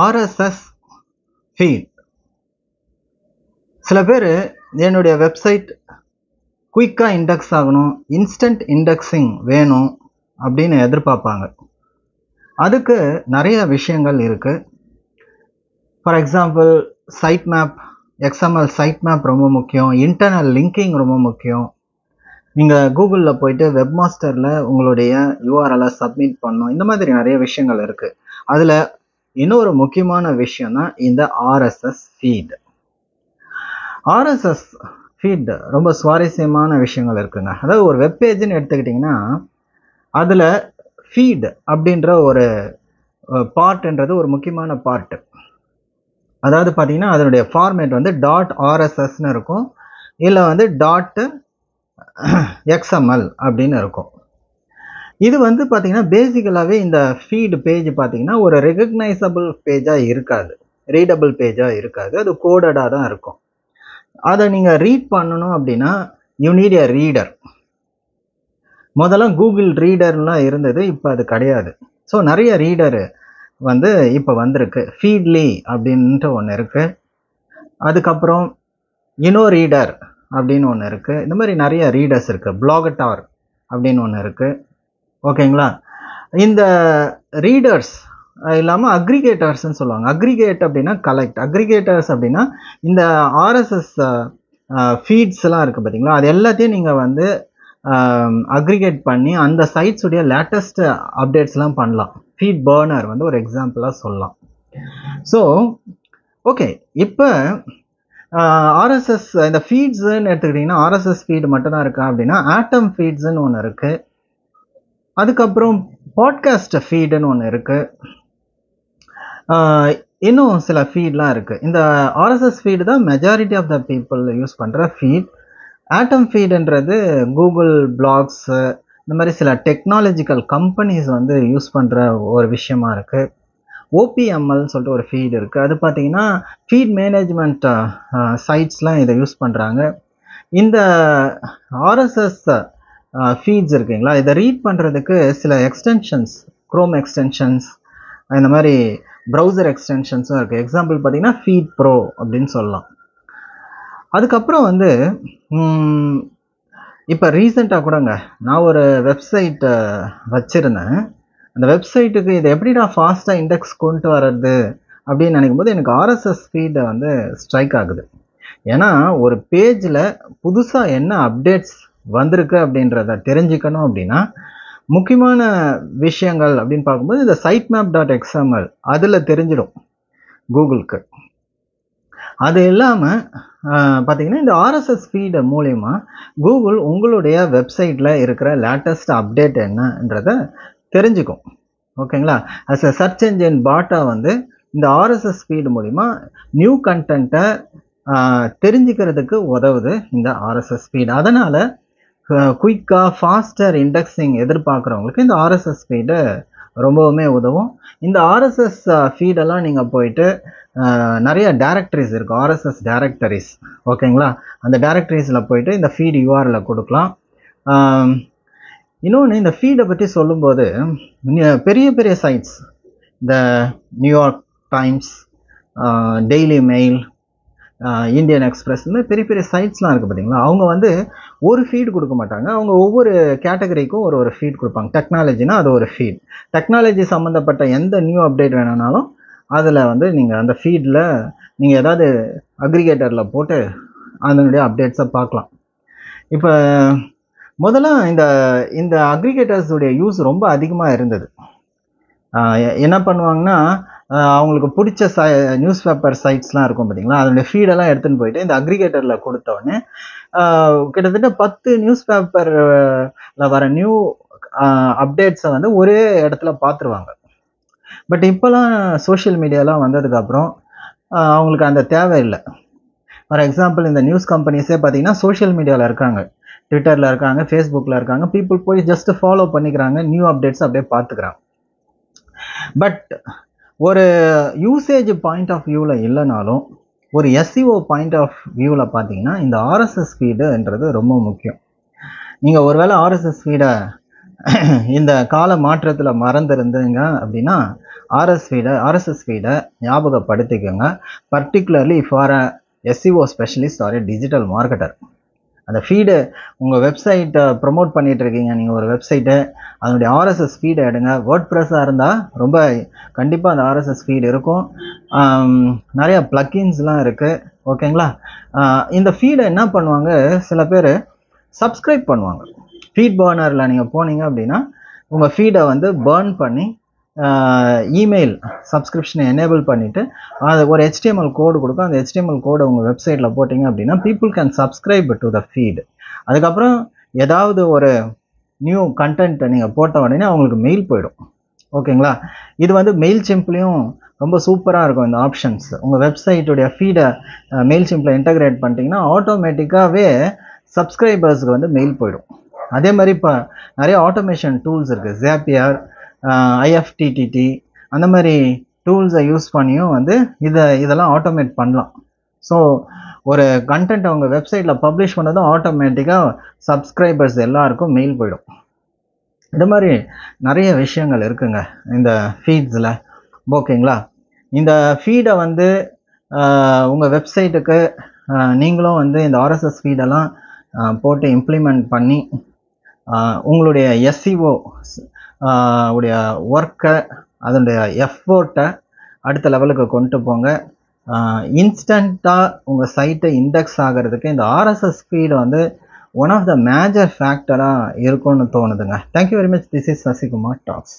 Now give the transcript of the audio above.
RSS feet. சில பேர் என்னுடைய வெப்சைட் குயிக்காக இண்டெக்ஸ் ஆகணும், இன்ஸ்டன்ட் இண்டெக்ஸிங் வேணும் அப்படின்னு எதிர்பார்ப்பாங்க. அதுக்கு நிறைய விஷயங்கள் இருக்குது. For example, side map, XML side map ரொம்ப முக்கியம். இன்டர்னல் லிங்கிங் ரொம்ப முக்கியம். நீங்கள் கூகுளில் போயிட்டு வெப்மாஸ்டரில் உங்களுடைய URL சப்மிட் பண்ணணும். இந்த மாதிரி நிறைய விஷயங்கள் இருக்குது. அதில் இன்னொரு முக்கியமான விஷயம் தான் இந்த ஆர்எஸ்எஸ் ஃபீட். ஆர்எஸ்எஸ் ஃபீட் ரொம்ப சுவாரஸ்யமான விஷயங்கள் இருக்குங்க. அதாவது ஒரு வெப்பேஜ்னு எடுத்துக்கிட்டிங்கன்னா அதில் ஃபீட் அப்படின்ற ஒரு பார்ட்ன்றது ஒரு முக்கியமான பார்ட்டு. அதாவது பார்த்தீங்கன்னா அதனுடைய ஃபார்மேட் வந்து .RSSன்னு இருக்கும், இல்லை வந்து .XML அப்படின்னு இருக்கும். இது வந்து பார்த்தீங்கன்னா பேசிக்கலாகவே இந்த ஃபீட் பேஜ் பார்த்தீங்கன்னா ஒரு ரெகக்னைசபிள் பேஜாக இருக்காது, ரீடபிள் பேஜாக இருக்காது. அது கோடடாக தான் இருக்கும். அதை நீங்கள் ரீட் பண்ணணும் அப்படின்னா யூ நீட் எ ரீடர். முதல்ல கூகுள் ரீடர்லாம் இருந்தது, இப்போ அது கிடையாது. ஸோ நிறைய ரீடரு வந்து இப்போ வந்திருக்கு. ஃபீட்லி அப்படின்ட்டு ஒன்று இருக்குது. அதுக்கப்புறம் இனோ ரீடர் அப்படின்னு ஒன்று இருக்குது. இந்த மாதிரி நிறைய ரீடர்ஸ் இருக்குது. பிளாகட்டார் அப்படின்னு ஒன்று இருக்குது. ஓகேங்களா? இந்த ரீடர்ஸ் இல்லாமல் அக்ரிகேட்டர்ஸ்ன்னு சொல்லுவாங்க. அக்ரிகேட் அப்படின்னா கலெக்ட், அக்ரிகேட்டர்ஸ் அப்படின்னா இந்த ஆர்எஸ்எஸ் ஃபீட்ஸ்லாம் இருக்குது பார்த்தீங்களா, அது எல்லாத்தையும் நீங்கள் வந்து அக்ரிகேட் பண்ணி அந்த சைட்ஸுடைய லேட்டஸ்ட் அப்டேட்ஸ்லாம் பண்ணலாம். ஃபீட் பர்னர் வந்து ஒரு எக்ஸாம்பிளாக சொல்லலாம். ஸோ ஓகே, இப்போ ஆர்எஸ்எஸ் இந்த ஃபீட்ஸுன்னு எடுத்துக்கிட்டிங்கன்னா ஆர்எஸ்எஸ் ஃபீடு மட்டும்தான் இருக்கா அப்படின்னா ஆட்டம் ஃபீட்ஸுன்னு ஒன்று இருக்குது. அதுக்கப்புறம் பாட்காஸ்ட் ஃபீடுன்னு ஒன்று இருக்குது. இன்னும் சில ஃபீட்லாம் இருக்குது. இந்த ஆர்எஸ்எஸ் ஃபீடு தான் majority of the people use பண்ணுற ஃபீட். ஆட்டம் ஃபீடுன்றது கூகுள் பிளாக்ஸு இந்த மாதிரி சில டெக்னாலஜிக்கல் கம்பெனிஸ் வந்து யூஸ் பண்ணுற ஒரு விஷயமா இருக்குது. OPMLன்னு சொல்லிட்டு ஒரு ஃபீட் இருக்குது. அது பார்த்தீங்கன்னா ஃபீட் மேனேஜ்மெண்ட் சைட்ஸ்லாம் இதை யூஸ் பண்ணுறாங்க. இந்த ஆர்எஸ்எஸ் ஃபீட்ஸ் இருக்குங்களா, இதை ரீட் பண்ணுறதுக்கு சில எக்ஸ்டென்ஷன்ஸ், க்ரோம் எக்ஸ்டென்ஷன்ஸ், இந்த மாதிரி ப்ரௌசர் எக்ஸ்டென்ஷன்ஸும் இருக்குது. எக்ஸாம்பிள் பார்த்தீங்கன்னா ஃபீட் ப்ரோ அப்படின்னு சொல்லலாம். அதுக்கப்புறம் வந்து இப்போ ரீசெண்டாக கூடங்க நான் ஒரு வெப்சைட் வச்சுருந்தேன். அந்த வெப்சைட்டுக்கு இதை எப்படிடா ஃபாஸ்ட்டாக இண்டெக்ஸ் கொண்டு வர்றது அப்படின்னு நினைக்கும் போது எனக்கு ஆர்எஸ்எஸ் ஃபீடை வந்து ஸ்ட்ரைக் ஆகுது. ஏன்னா ஒரு பேஜில் புதுசாக என்ன அப்டேட்ஸ் வந்திருக்கு அப்படின்றத தெரிஞ்சுக்கணும் அப்படின்னா முக்கியமான விஷயங்கள் அப்படின்னு பார்க்கும்போது இந்த சைட் மேப் .XML அதில் தெரிஞ்சிடும் கூகுளுக்கு. அது இல்லாமல் பார்த்தீங்கன்னா இந்த ஆர்எஸ்எஸ் ஃபீடு மூலயமா கூகுள் உங்களுடைய வெப்சைட்டில் இருக்கிற லேட்டஸ்ட் அப்டேட் என்னன்றதை தெரிஞ்சுக்கும். ஓகேங்களா? அஸ் அ சர்ச் என்ஜின் பாட்டா வந்து இந்த ஆர்எஸ்எஸ் ஃபீடு மூலிமா நியூ கண்டென்ட்டை தெரிஞ்சுக்கிறதுக்கு உதவுது இந்த ஆர்எஸ்எஸ் ஃபீடு. அதனால் குயிக்காக ஃபாஸ்டர் இண்டெக்ஸிங் எதிர்பார்க்குறவங்களுக்கு இந்த ஆர்எஸ்எஸ் ஃபீடு ரொம்பவுமே உதவும். இந்த ஆர்எஸ்எஸ் ஃபீடெல்லாம் நீங்கள் போயிட்டு நிறைய டைரக்டரிஸ் இருக்குது, ஆர்எஸ்எஸ் டைரக்டரிஸ். ஓகேங்களா? அந்த டைரக்டரிஸில் போயிட்டு இந்த ஃபீட் URL கொடுக்கலாம். இன்னொன்று இந்த ஃபீடை பற்றி சொல்லும்போது பெரிய பெரிய சைட்ஸ், இந்த New York times, daily mail, Indian express, இந்த பெரிய பெரிய சைட்ஸ்லாம் இருக்குது பார்த்தீங்களா, அவங்க வந்து ஒரு ஃபீட் கொடுக்க மாட்டாங்க. அவங்க ஒவ்வொரு கேட்டகரிக்கும் ஒரு ஃபீட் கொடுப்பாங்க. டெக்னாலஜினா அது ஒரு ஃபீட். டெக்னாலஜி சம்மந்தப்பட்ட எந்த நியூ அப்டேட் வேணும்னாலும் அதில் வந்து நீங்கள் அந்த ஃபீடில் நீங்கள் ஏதாவது அக்ரிகேட்டரில் போட்டு அதனுடைய அப்டேட்ஸை பார்க்கலாம். இப்போ முதல்ல இந்த அக்ரிகேட்டர்ஸுடைய யூஸ் ரொம்ப அதிகமாக இருந்தது. என்ன பண்ணுவாங்கன்னா அவங்களுக்கு பிடிச்ச நியூஸ் பேப்பர் சைட்ஸ்லாம் இருக்கும் பார்த்தீங்களா, அதனுடைய ஃபீடெல்லாம் எடுத்துன்னு போயிட்டு இந்த அக்ரிகேட்டரில் கொடுத்தோடனே கிட்டத்தட்ட 10 நியூஸ் பேப்பரில் வர நியூ அப்டேட்ஸை வந்து ஒரே இடத்துல பார்த்துருவாங்க. பட் இப்போலாம் சோஷியல் மீடியாலாம் வந்ததுக்கப்புறம் அவங்களுக்கு அந்த தேவை இல்லை. ஃபார் எக்ஸாம்பிள் இந்த நியூஸ் கம்பெனிஸே பார்த்தீங்கன்னா சோஷியல் மீடியாவில் இருக்காங்க, ட்விட்டரில் இருக்காங்க, ஃபேஸ்புக்கில் இருக்காங்க. பீப்புள் போய் ஜஸ்ட் ஃபாலோ பண்ணிக்கிறாங்க, நியூ அப்டேட்ஸ் அப்படியே பார்த்துக்கிறாங்க. பட் ஒரு யூசேஜ் பாயிண்ட் ஆஃப் வியூவில் இல்லைனாலும் ஒரு SEO பாயிண்ட் ஆஃப் வியூவில் பார்த்தீங்கன்னா இந்த ஆர்எஸ்எஸ் ஃபீடுன்றது ரொம்ப முக்கியம். நீங்கள் ஒருவேளை ஆர்எஸ்எஸ் ஃபீடை இந்த கால மாற்றத்தில் மறந்துருந்தீங்க அப்படின்னா RSS ஃபீடை ஞாபகப்படுத்திக்கோங்க. Particularly for a SEO specialist or digital marketer. அந்த ஃபீடு உங்கள் வெப்சைட்டை ப்ரொமோட் பண்ணிகிட்டு இருக்கீங்க, நீங்கள் ஒரு வெப்சைட்டு, அதனுடைய RSS ஃபீடை எடுங்க. வேர்ட்பிரஸ்ஸாக இருந்தால் ரொம்ப கண்டிப்பாக அந்த RSS ஃபீடு இருக்கும். நிறையா ப்ளக்கின்ஸ்லாம் இருக்குது. ஓகேங்களா? இந்த ஃபீடை என்ன பண்ணுவாங்க, சில பேர் சப்ஸ்கிரைப் பண்ணுவாங்க. ஃபீட் பர்னரில் நீங்கள் போனீங்க அப்படின்னா உங்கள் ஃபீடை வந்து பர்ன் பண்ணி இமெயில் சப்ஸ்கிரிப்ஷனை எனேபிள் பண்ணிவிட்டு அது ஒரு HTML கோடு கொடுக்கும். அந்த HTML கோடை உங்கள் வெப்சைட்டில் போட்டிங்க அப்படின்னா people can subscribe to the feed. அதுக்கப்புறம் ஏதாவது ஒரு நியூ கண்டென்ட்டை நீங்கள் போட்ட உடனே அவங்களுக்கு மெயில் போயிடும். ஓகேங்களா? இது வந்து மெயில் சிம்ப்லேயும் ரொம்ப சூப்பராக இருக்கும் இந்த ஆப்ஷன்ஸ். உங்கள் வெப்சைட்டுடைய ஃபீடை மெயில் சிம்பில் இன்டகிரேட் பண்ணிட்டீங்கன்னா ஆட்டோமேட்டிக்காகவே சப்ஸ்கிரைபர்ஸுக்கு வந்து மெயில் போயிடும். அதே மாதிரி இப்போ நிறைய ஆட்டோமேஷன் டூல்ஸ் இருக்குது. Zapier, IFTTT அந்த மாதிரி டூல்ஸை யூஸ் பண்ணியும் வந்து இதெல்லாம் ஆட்டோமேட் பண்ணலாம். ஸோ ஒரு கண்டென்ட் அவங்க வெப்சைட்டில் பப்ளிஷ் பண்ணதும் ஆட்டோமேட்டிக்காக சப்ஸ்கிரைபர்ஸ் எல்லாருக்கும் மெயில் போயிடும். இந்த மாதிரி நிறைய விஷயங்கள் இருக்குங்க இந்த ஃபீட்ஸில். ஓகேங்களா? இந்த ஃபீடை வந்து உங்கள் வெப்சைட்டுக்கு நீங்களும் வந்து இந்த RSS ஃபீடெல்லாம் போட்டு இம்ப்ளிமெண்ட் பண்ணி உங்களுடைய SEO உடைய ஒர்க்கை, அதனுடைய எஃபோர்ட்டை அடுத்த லெவலுக்கு கொண்டு போங்க. இன்ஸ்டண்ட்டாக உங்கள் சைட்டை இண்டெக்ஸ் ஆகிறதுக்கு இந்த RSS ஃபீடு வந்து ஒன் ஆஃப் த மேஜர் ஃபேக்டராக இருக்கும்னு தோணுதுங்க. Thank you very much. This is Sasikumar tax.